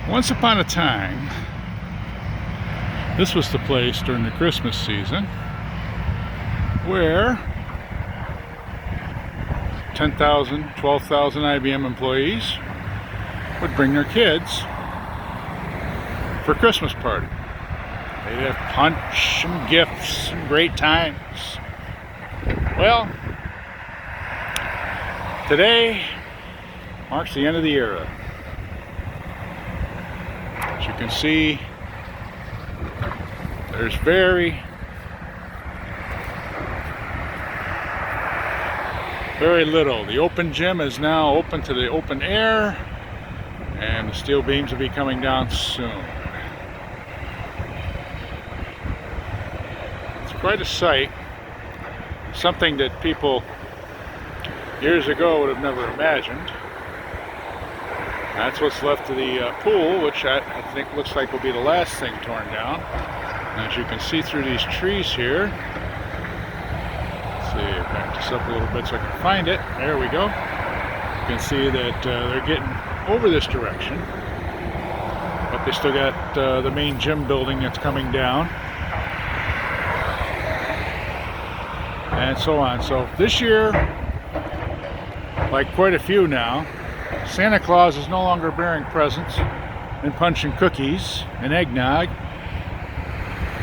Once upon a time, this was the place during the Christmas season where 10,000, 12,000 IBM employees would bring their kids for a Christmas party. They'd have punch and gifts and great times. Well, today marks the end of the era. As you can see, there's very little. The open gym is now open to the open air, and the steel beams will be coming down soon. It's quite a sight. Something that people years ago would have never imagined. That's what's left of the pool, which I think looks like will be the last thing torn down. And as you can see through these trees here, let's see, back this up a little bit so I can find it. There we go. You can see that they're getting over this direction, but they still got the main gym building that's coming down, and so on. So this year, like quite a few now, Santa Claus is no longer bearing presents and punch and cookies and eggnog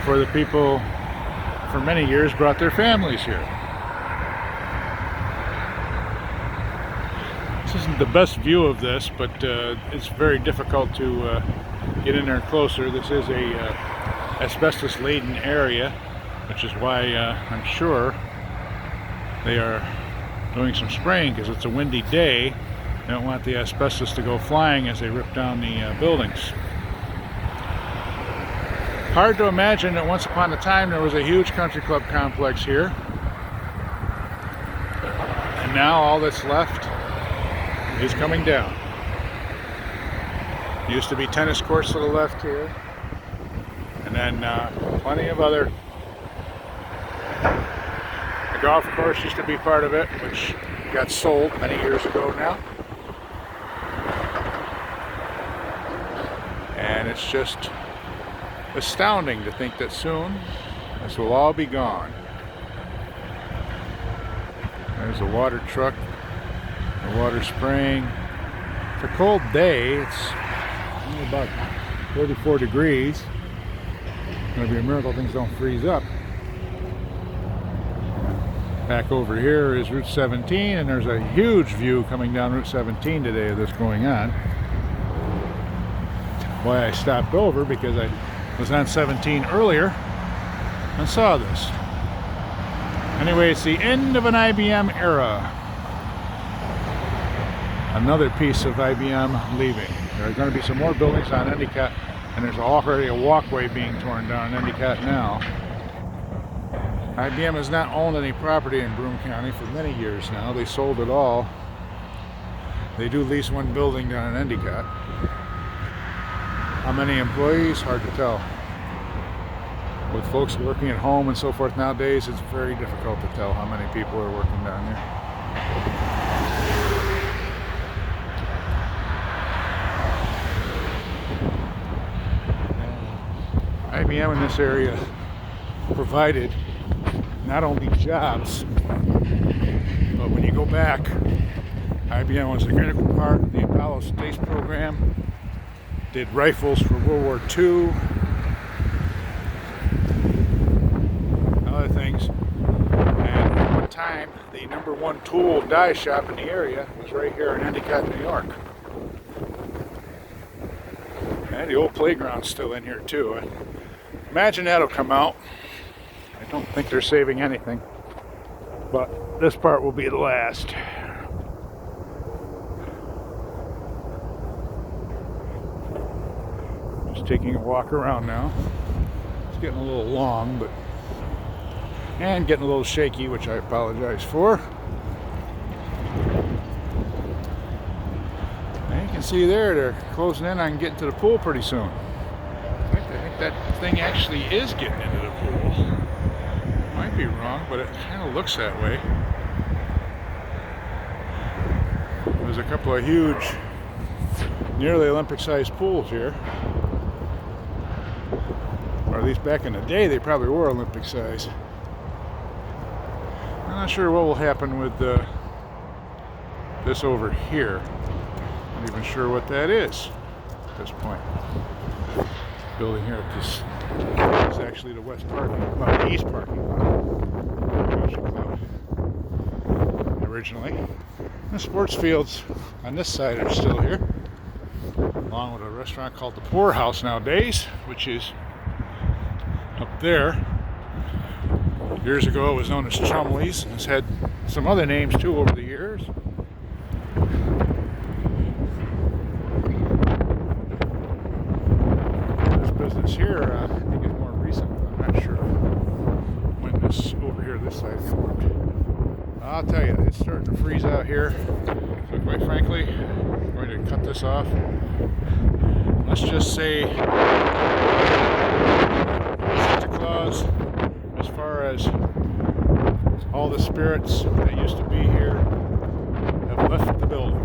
for the people for many years brought their families here. This isn't the best view of this, but it's very difficult to get in there closer. This is a asbestos laden area, which is why I'm sure they are doing some spraying, because it's a windy day. They don't want the asbestos to go flying as they rip down the buildings. Hard to imagine that once upon a time there was a huge country club complex here, and now all that's left is coming down. Used to be tennis courts to the left here, and then plenty of other. The golf course used to be part of it, which got sold many years ago now. And it's just astounding to think that soon this will all be gone. There's a water truck, the water spraying. It's a cold day. It's only about 34 degrees. It's going to be a miracle things don't freeze up. Back over here is Route 17, and there's a huge view coming down Route 17 today of this going on. Why I stopped over, because I was on 17 earlier and saw this. Anyway, it's the end of an IBM era. Another piece of IBM leaving. There are going to be some more buildings on Endicott, and there's already a walkway being torn down in Endicott now. IBM has not owned any property in Broome County for many years now. They sold it all. They do lease one building down in Endicott. How many employees? Hard to tell. With folks working at home and so forth nowadays, it's very difficult to tell how many people are working down there. IBM in this area provided not only jobs, but when you go back, IBM was a critical part of the Apollo space program, did rifles for World War II, other things, and at one time the #1 tool die shop in the area was right here in Endicott, New York. And the old playground's still in here too. Imagine that'll come out. I don't think they're saving anything, but this part will be the last. Just taking a walk around now. It's getting a little long, and getting a little shaky, which I apologize for. And you can see there, they're closing in on getting to the pool pretty soon. I think that thing actually is getting into the pool. Might be wrong, but it kind of looks that way. There's a couple of huge nearly Olympic-sized pools here. Or at least back in the day, they probably were Olympic-size. I'm not sure what will happen with this over here. Not even sure what that is at this point. Building here at this is actually the west parking, well, the east parking lot. Originally, the sports fields on this side are still here, along with a restaurant called the Poor House nowadays, which is up there. Years ago, it was known as Chumley's, and it's had some other names too over the years. Business here, I think is more recent. I'm not sure when this over here, this side formed. I'll tell you, it's starting to freeze out here. So quite frankly, I'm going to cut this off. Let's just say Santa Claus, as far as all the spirits that used to be here, have left the building.